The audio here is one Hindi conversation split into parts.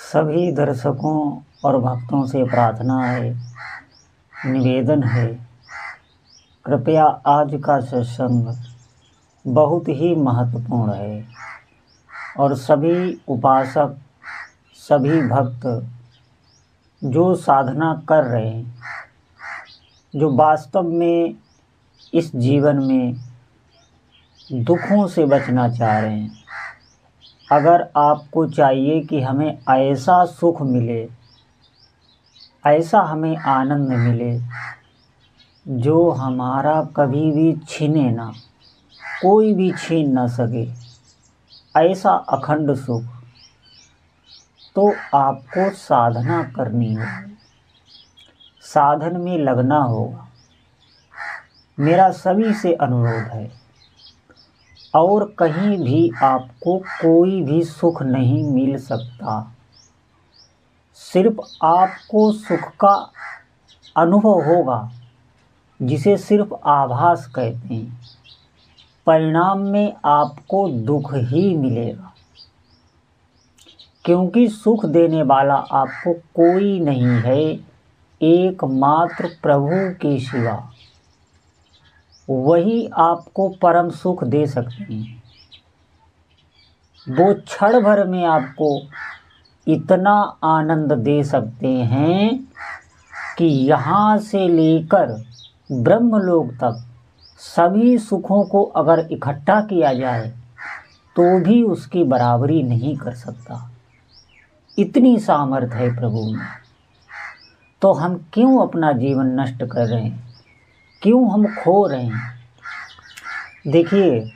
सभी दर्शकों और भक्तों से प्रार्थना है, निवेदन है, कृपया आज का सत्संग बहुत ही महत्वपूर्ण है और सभी उपासक, सभी भक्त जो साधना कर रहे हैं, जो वास्तव में इस जीवन में दुखों से बचना चाह रहे हैं, अगर आपको चाहिए कि हमें ऐसा सुख मिले, ऐसा हमें आनंद मिले जो हमारा कभी भी छीने ना, कोई भी छीन ना सके, ऐसा अखंड सुख, तो आपको साधना करनी होगी, साधन में लगना होगा। मेरा सभी से अनुरोध है। और कहीं भी आपको कोई भी सुख नहीं मिल सकता, सिर्फ आपको सुख का अनुभव होगा, जिसे सिर्फ आभास कहते हैं। परिणाम में आपको दुख ही मिलेगा, क्योंकि सुख देने वाला आपको कोई नहीं है, एकमात्र प्रभु के सिवा। वही आपको परम सुख दे सकते हैं। वो क्षण भर में आपको इतना आनंद दे सकते हैं कि यहाँ से लेकर ब्रह्मलोक तक सभी सुखों को अगर इकट्ठा किया जाए तो भी उसकी बराबरी नहीं कर सकता। इतनी सामर्थ्य है प्रभु में। तो हम क्यों अपना जीवन नष्ट कर रहे हैं, क्यों हम खो रहे हैं? देखिए,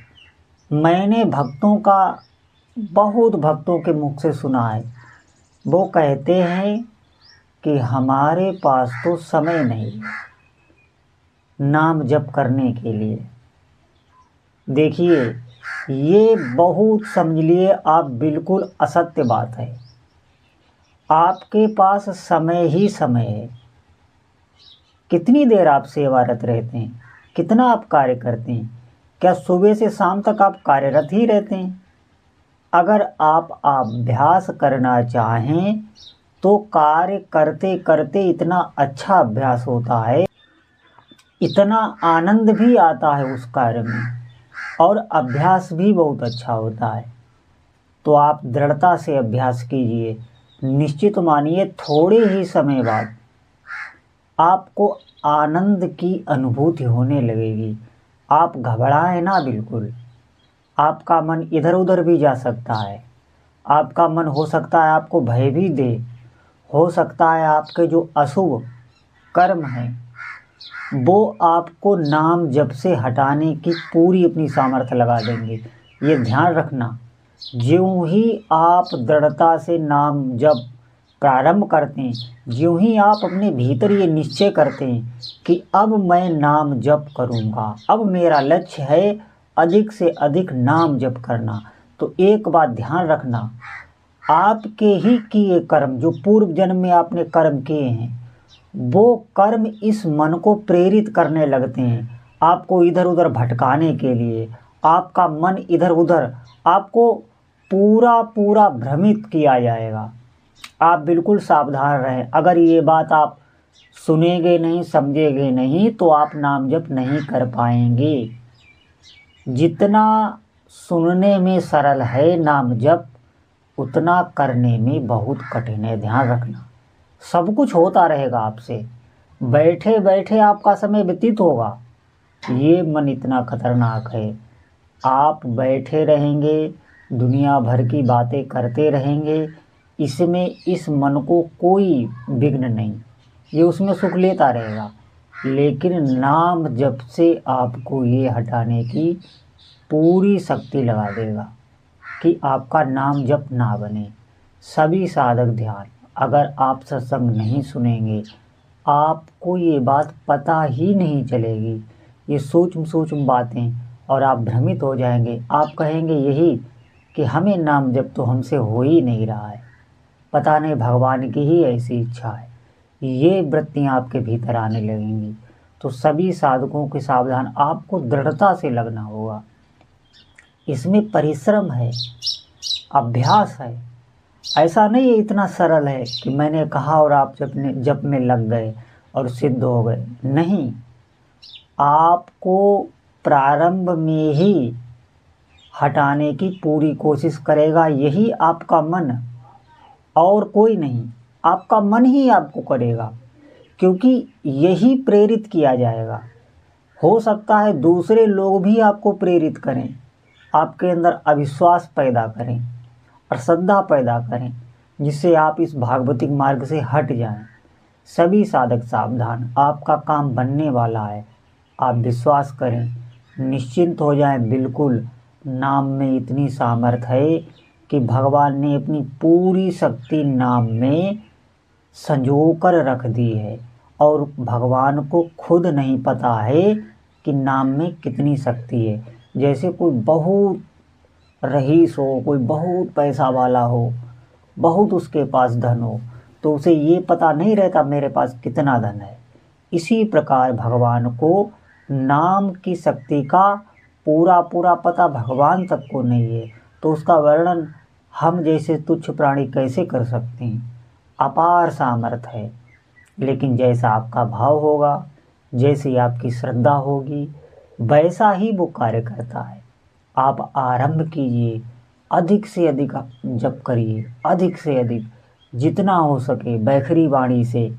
मैंने बहुत भक्तों के मुख से सुना है, वो कहते हैं कि हमारे पास तो समय नहीं है नाम जप करने के लिए। देखिए, ये बहुत समझ लिए आप, बिल्कुल असत्य बात है। आपके पास समय ही समय है। कितनी देर आप सेवारत रहते हैं, कितना आप कार्य करते हैं? क्या सुबह से शाम तक आप कार्यरत ही रहते हैं? अगर आप अभ्यास करना चाहें तो कार्य करते करते इतना अच्छा अभ्यास होता है, इतना आनंद भी आता है उस कार्य में, और अभ्यास भी बहुत अच्छा होता है। तो आप दृढ़ता से अभ्यास कीजिए। निश्चित मानिए, थोड़े ही समय बाद आपको आनंद की अनुभूति होने लगेगी। आप घबराएं ना बिल्कुल। आपका मन इधर उधर भी जा सकता है, आपका मन हो सकता है आपको भय भी दे, हो सकता है आपके जो अशुभ कर्म हैं वो आपको नाम जप से हटाने की पूरी अपनी सामर्थ्य लगा देंगे। ये ध्यान रखना, ज्यों ही आप दृढ़ता से नाम जप प्रारंभ करते हैं, ज्यों ही आप अपने भीतर ये निश्चय करते हैं कि अब मैं नाम जप करूँगा, अब मेरा लक्ष्य है अधिक से अधिक नाम जप करना, तो एक बात ध्यान रखना, आपके ही किए कर्म, जो पूर्व जन्म में आपने कर्म किए हैं, वो कर्म इस मन को प्रेरित करने लगते हैं, आपको इधर उधर भटकाने के लिए। आपका मन इधर उधर, आपको पूरा पूरा भ्रमित किया जाएगा। आप बिल्कुल सावधान रहें। अगर ये बात आप सुनेंगे नहीं, समझेंगे नहीं, तो आप नाम जप नहीं कर पाएंगे। जितना सुनने में सरल है नाम जप, उतना करने में बहुत कठिन है। ध्यान रखना, सब कुछ होता रहेगा आपसे, बैठे बैठे आपका समय व्यतीत होगा। ये मन इतना खतरनाक है। आप बैठे रहेंगे, दुनिया भर की बातें करते रहेंगे, इसमें इस मन को कोई विघ्न नहीं, ये उसमें सुख लेता रहेगा। लेकिन नाम जप से आपको ये हटाने की पूरी शक्ति लगा देगा कि आपका नाम जप ना बने। सभी साधक ध्यान, अगर आप सत्संग नहीं सुनेंगे, आपको ये बात पता ही नहीं चलेगी, ये सूक्ष्म बातें, और आप भ्रमित हो जाएंगे। आप कहेंगे यही कि हमें नाम जप तो हमसे हो ही नहीं रहा है, पता नहीं भगवान की ही ऐसी इच्छा है। ये वृत्तियाँ आपके भीतर आने लगेंगी। तो सभी साधकों के सावधान, आपको दृढ़ता से लगना होगा। इसमें परिश्रम है, अभ्यास है। ऐसा नहीं है इतना सरल है कि मैंने कहा और आप जप में लग गए और सिद्ध हो गए। नहीं, आपको प्रारंभ में ही हटाने की पूरी कोशिश करेगा यही आपका मन, और कोई नहीं। आपका मन ही आपको करेगा, क्योंकि यही प्रेरित किया जाएगा। हो सकता है दूसरे लोग भी आपको प्रेरित करें, आपके अंदर अविश्वास पैदा करें और श्रद्धा पैदा करें, जिससे आप इस भागवतिक मार्ग से हट जाएं। सभी साधक सावधान, आपका काम बनने वाला है। आप विश्वास करें, निश्चिंत हो जाएं। बिल्कुल, नाम में इतनी सामर्थ है कि भगवान ने अपनी पूरी शक्ति नाम में संजो कर रख दी है, और भगवान को खुद नहीं पता है कि नाम में कितनी शक्ति है। जैसे कोई बहुत रईस हो, कोई बहुत पैसा वाला हो, बहुत उसके पास धन हो, तो उसे ये पता नहीं रहता मेरे पास कितना धन है। इसी प्रकार भगवान को नाम की शक्ति का पूरा पूरा पता भगवान तक को नहीं है, तो उसका वर्णन हम जैसे तुच्छ प्राणी कैसे कर सकते हैं। अपार सामर्थ्य है। लेकिन जैसा आपका भाव होगा, जैसी आपकी श्रद्धा होगी, वैसा ही वो कार्य करता है। आप आरंभ कीजिए, अधिक से अधिक जप करिए, अधिक से अधिक जितना हो सके बैखरी वाणी से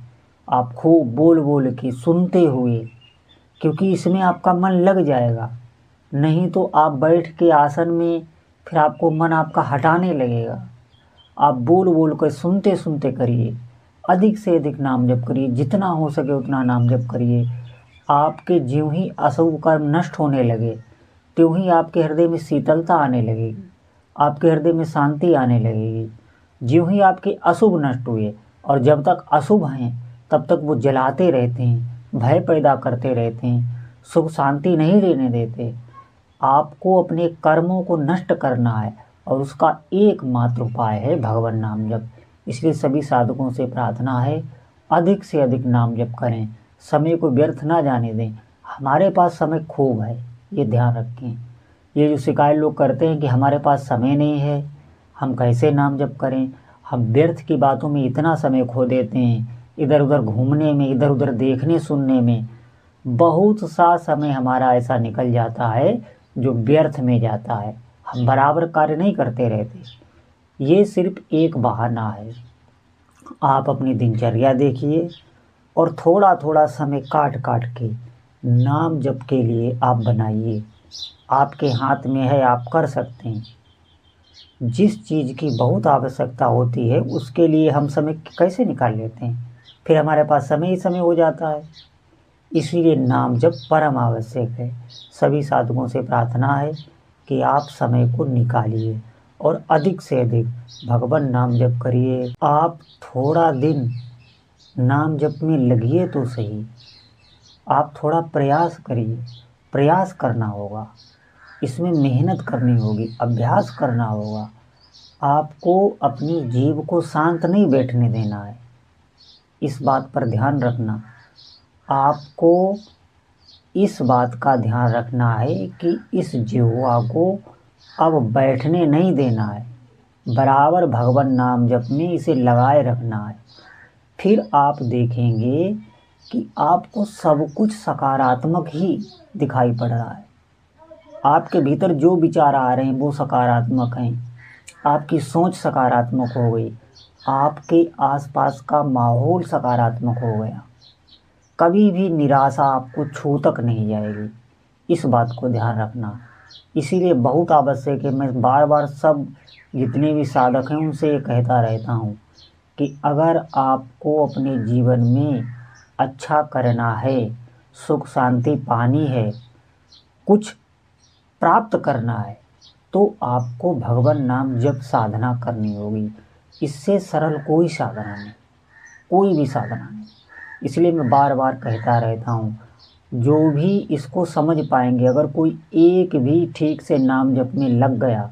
आप खूब बोल बोल के सुनते हुए, क्योंकि इसमें आपका मन लग जाएगा। नहीं तो आप बैठ के आसन में फिर आपको मन आपका हटाने लगेगा। आप बोल बोल कर सुनते सुनते करिए, अधिक से अधिक नाम जप करिए, जितना हो सके उतना नाम जप करिए। आपके ज्यों ही अशुभ कर्म नष्ट होने लगे, त्यों ही आपके हृदय में शीतलता आने लगेगी, आपके हृदय में शांति आने लगेगी। ज्यों ही आपके अशुभ नष्ट हुए, और जब तक अशुभ हैं तब तक वो जलाते रहते हैं, भय पैदा करते रहते हैं, सुख शांति नहीं रहने देते। आपको अपने कर्मों को नष्ट करना है, और उसका एकमात्र उपाय है भगवान नाम जप। इसलिए सभी साधकों से प्रार्थना है, अधिक से अधिक नाम जप करें, समय को व्यर्थ ना जाने दें। हमारे पास समय खूब है, ये ध्यान रखें। ये जो शिकायत लोग करते हैं कि हमारे पास समय नहीं है, हम कैसे नाम जप करें, हम व्यर्थ की बातों में इतना समय खो देते हैं, इधर उधर घूमने में, इधर उधर देखने सुनने में बहुत सा समय हमारा ऐसा निकल जाता है जो व्यर्थ में जाता है। हम बराबर कार्य नहीं करते रहते। ये सिर्फ एक बहाना है। आप अपनी दिनचर्या देखिए और थोड़ा थोड़ा समय काट काट के नाम जप के लिए आप बनाइए। आपके हाथ में है, आप कर सकते हैं। जिस चीज़ की बहुत आवश्यकता होती है उसके लिए हम समय कैसे निकाल लेते हैं, फिर हमारे पास समय ही समय हो जाता है। इसीलिए नाम जप परम आवश्यक है। सभी साधकों से प्रार्थना है कि आप समय को निकालिए और अधिक से अधिक भगवान नाम जप करिए। आप थोड़ा दिन नाम जप में लगिए तो सही, आप थोड़ा प्रयास करिए। प्रयास करना होगा, इसमें मेहनत करनी होगी, अभ्यास करना होगा। आपको अपनी जीव को शांत नहीं बैठने देना है, इस बात पर ध्यान रखना। आपको इस बात का ध्यान रखना है कि इस जिह्वा को अब बैठने नहीं देना है, बराबर भगवान नाम जप में इसे लगाए रखना है। फिर आप देखेंगे कि आपको सब कुछ सकारात्मक ही दिखाई पड़ रहा है। आपके भीतर जो विचार आ रहे हैं वो सकारात्मक हैं, आपकी सोच सकारात्मक हो गई, आपके आसपास का माहौल सकारात्मक हो गया। कभी भी निराशा आपको छू तक नहीं जाएगी, इस बात को ध्यान रखना। इसीलिए बहुत आवश्यक है, मैं बार बार सब जितने भी साधक हैं उनसे ये कहता रहता हूँ कि अगर आपको अपने जीवन में अच्छा करना है, सुख शांति पानी है, कुछ प्राप्त करना है, तो आपको भगवान नाम जप साधना करनी होगी। इससे सरल कोई साधना नहीं, कोई भी साधना नहीं। इसलिए मैं बार बार कहता रहता हूँ, जो भी इसको समझ पाएंगे, अगर कोई एक भी ठीक से नाम जप में लग गया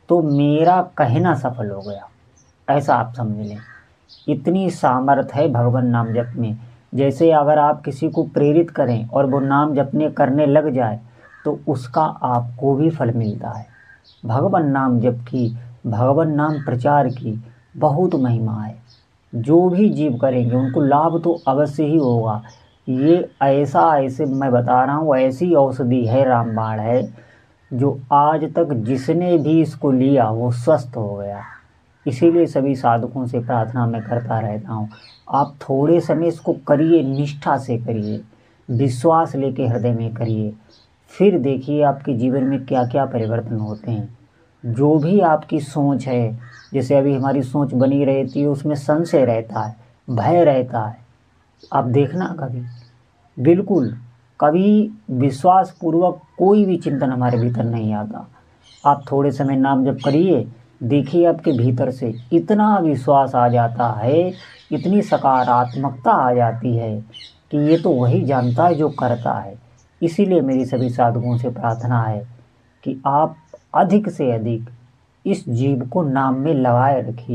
तो मेरा कहना सफल हो गया, ऐसा आप समझ लें। इतनी सामर्थ है भगवान नाम जप में। जैसे अगर आप किसी को प्रेरित करें और वो नाम जपने करने लग जाए तो उसका आपको भी फल मिलता है। भगवान नाम जप की, भगवान नाम प्रचार की बहुत महिमा है। जो भी जीव करेंगे उनको लाभ तो अवश्य ही होगा। ये ऐसे मैं बता रहा हूँ, ऐसी औषधि है, रामबाण है, जो आज तक जिसने भी इसको लिया वो स्वस्थ हो गया। इसीलिए सभी साधकों से प्रार्थना मैं करता रहता हूँ, आप थोड़े समय इसको करिए, निष्ठा से करिए, विश्वास लेके हृदय में करिए, फिर देखिए आपके जीवन में क्या क्या परिवर्तन होते हैं। जो भी आपकी सोच है, जैसे अभी हमारी सोच बनी रहती है उसमें संशय रहता है, भय रहता है, आप देखना बिल्कुल कभी विश्वास पूर्वक कोई भी चिंतन हमारे भीतर नहीं आता। आप थोड़े समय नाम जप करिए, देखिए आपके भीतर से इतना विश्वास आ जाता है, इतनी सकारात्मकता आ जाती है कि ये तो वही जानता है जो करता है। इसीलिए मेरी सभी साधकों से प्रार्थना है कि आप अधिक से अधिक इस जीव को नाम में लगाए रखिए।